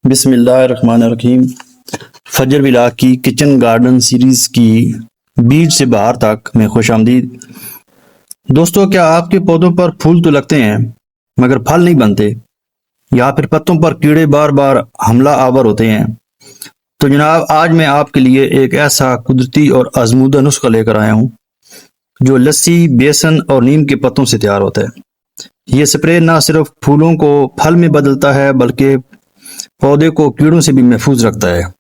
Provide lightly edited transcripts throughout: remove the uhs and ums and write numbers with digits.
बिस्मिल्लाहिर्रहमानिर्रहीम। फजर विला की किचन गार्डन सीरीज की बीज से बहार तक में खुश आमदीद। दोस्तों, क्या आपके पौधों पर फूल तो लगते हैं मगर फल नहीं बनते, या फिर पत्तों पर कीड़े बार बार हमला आवर होते हैं? तो जनाब, आज मैं आपके लिए एक ऐसा कुदरती और आजमूदा नुस्खा लेकर आया हूँ जो लस्सी, बेसन और नीम के पत्तों से तैयार होता है। ये स्प्रे न सिर्फ फूलों को फल में बदलता है बल्कि पौधे को कीड़ों से भी महफूज रखता है।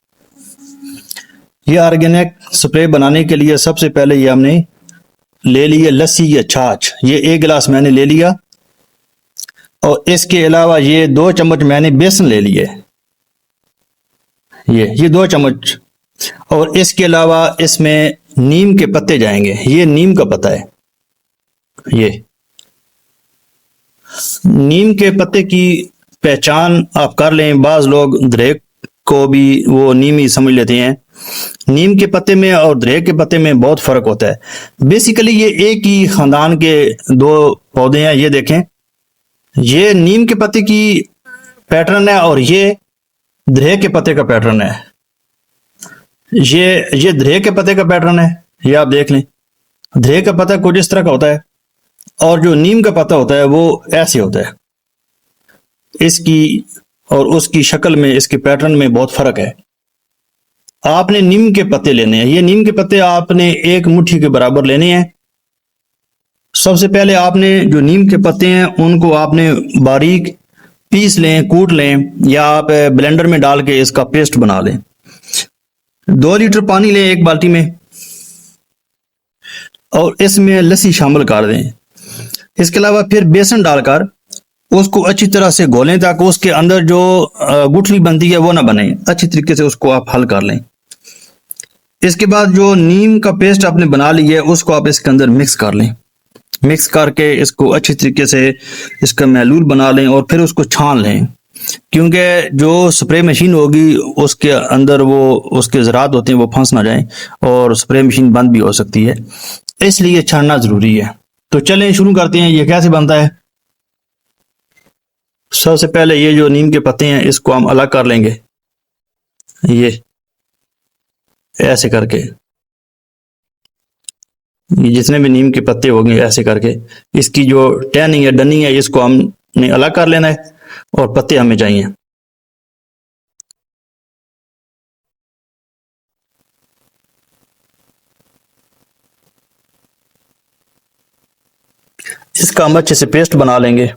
ये ऑर्गेनिक स्प्रे बनाने के लिए सबसे पहले ये हमने ले लिया लस्सी या छाछ। ये 1 गिलास मैंने ले लिया और इसके अलावा ये 2 चम्मच मैंने बेसन ले लिए। ये 2 चम्मच। और इसके अलावा इसमें नीम के पत्ते जाएंगे। ये नीम का पत्ता है। ये नीम के पत्ते की पहचान आप कर लें। बाज लोग दरेक को भी वो नीम ही समझ लेते हैं। नीम के पत्ते में और दरेक के पत्ते में बहुत फर्क होता है। बेसिकली ये एक ही खानदान के दो पौधे हैं। ये देखें, ये नीम के पत्ते की पैटर्न है और ये दरेक के पत्ते का पैटर्न है। ये दरेक के पत्ते का पैटर्न है। ये आप देख लें, दरेक का पत्ता कुछ इस तरह का होता है और जो नीम का पत्ता होता है वो ऐसे होता है। इसकी और उसकी शक्ल में, इसके पैटर्न में बहुत फर्क है। आपने नीम के पत्ते लेने हैं। ये नीम के पत्ते आपने 1 मुट्ठी के बराबर लेने हैं। सबसे पहले आपने जो नीम के पत्ते हैं उनको आपने बारीक पीस लें, कूट लें, या आप ब्लेंडर में डाल के इसका पेस्ट बना लें। 2 लीटर पानी लें 1 बाल्टी में और इसमें लस्सी शामिल कर दें। इसके अलावा फिर बेसन डालकर उसको अच्छी तरह से घोलें ताकि उसके अंदर जो गुठली बनती है वो ना बने। अच्छी तरीके से उसको आप हल कर लें। इसके बाद जो नीम का पेस्ट आपने बना लिया है उसको आप इसके अंदर मिक्स कर लें। मिक्स करके इसको अच्छी तरीके से इसका महलूल बना लें और फिर उसको छान लें, क्योंकि जो स्प्रे मशीन होगी उसके अंदर वो उसके ज़रात होते हैं वो फंस ना जाएं और स्प्रे मशीन बंद भी हो सकती है, इसलिए छानना ज़रूरी है। तो चलें शुरू करते हैं। ये कैसे बनता है। सबसे पहले ये जो नीम के पत्ते हैं इसको हम अलग कर लेंगे। ये ऐसे करके, ये जितने भी नीम के पत्ते होंगे ऐसे करके इसकी जो टहनी है, डनी है, इसको हमने अलग कर लेना है और पत्ते हमें चाहिए। इसका हम अच्छे से पेस्ट बना लेंगे।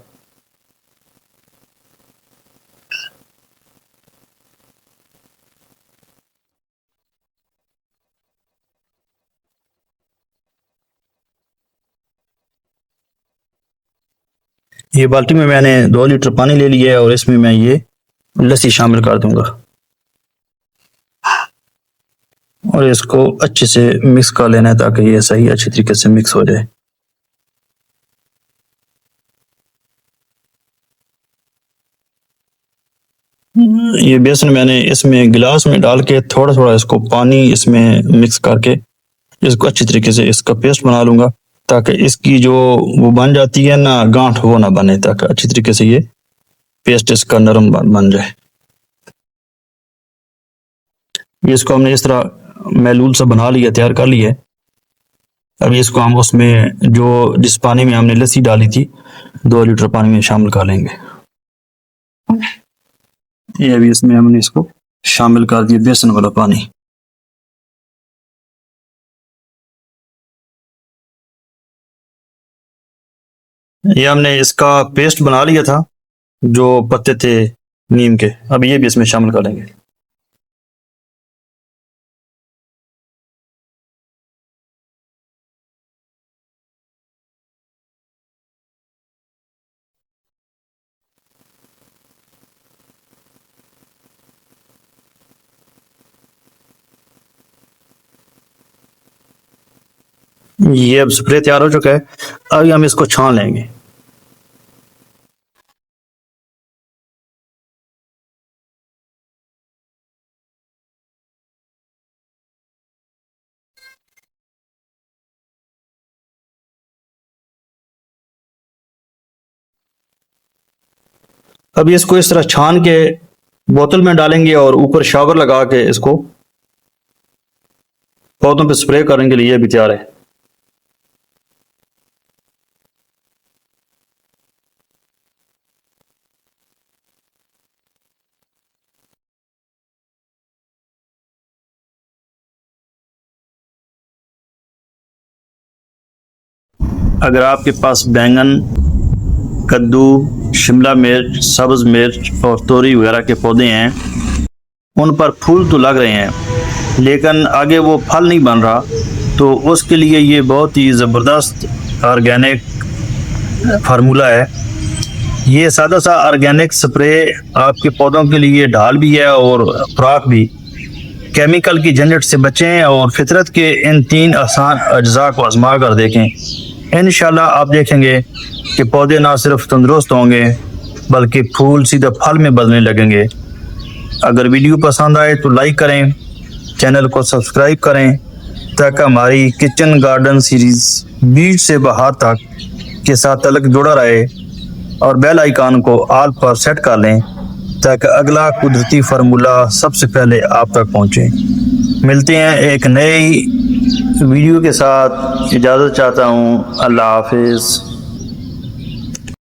ये बाल्टी में मैंने 2 लीटर पानी ले लिया है और इसमें मैं ये लस्सी शामिल कर दूंगा और इसको अच्छे से मिक्स कर लेना है ताकि ये सही अच्छी तरीके से मिक्स हो जाए। ये बेसन मैंने इसमें गिलास में डाल के थोड़ा थोड़ा इसको पानी इसमें मिक्स करके इसको अच्छी तरीके से इसका पेस्ट बना लूंगा ताकि इसकी जो वो बन जाती है ना गांठ, वो ना बने, ताकि अच्छी तरीके से ये पेस्ट इसका नरम बन जाए। ये इसको हमने इस तरह महलूल सा बना लिया, तैयार कर लिया है। अभी इसको हम उसमें जो जिस पानी में हमने लस्सी डाली थी 2 लीटर पानी में शामिल कर लेंगे। ये अभी इसमें हमने इसको शामिल कर दिया बेसन वाला पानी। ये हमने इसका पेस्ट बना लिया था जो पत्ते थे नीम के। अब ये भी इसमें शामिल करेंगे। ये अब स्प्रे तैयार हो चुका है। अभी हम इसको छान लेंगे। अभी इसको इस तरह छान के बोतल में डालेंगे और ऊपर शावर लगा के इसको पौधों पे स्प्रे करने के लिए भी तैयार है। अगर आपके पास बैंगन, कद्दू, शिमला मिर्च, सब्ज मिर्च और तोरी वगैरह के पौधे हैं, उन पर फूल तो लग रहे हैं लेकिन आगे वो फल नहीं बन रहा, तो उसके लिए ये बहुत ही ज़बरदस्त ऑर्गेनिक फार्मूला है। ये सादा सा ऑर्गेनिक स्प्रे आपके पौधों के लिए ढाल भी है और खुराक भी। केमिकल की झंझट से बचें और फितरत के इन 3 आसान अज्जा को आजमा कर देखें। इंशाल्लाह आप देखेंगे कि पौधे ना सिर्फ तंदुरुस्त होंगे बल्कि फूल सीधा फल में बदलने लगेंगे। अगर वीडियो पसंद आए तो लाइक करें, चैनल को सब्सक्राइब करें ताकि हमारी किचन गार्डन सीरीज़ बीज से बहार तक के साथ तलक जुड़ा रहे, और बेल आइकन को ऑल पर सेट कर लें ताकि अगला कुदरती फार्मूला सबसे पहले आप तक पहुँचे। मिलते हैं एक नई वीडियो के साथ, इजाज़त चाहता हूँ। अल्लाह हाफिज़।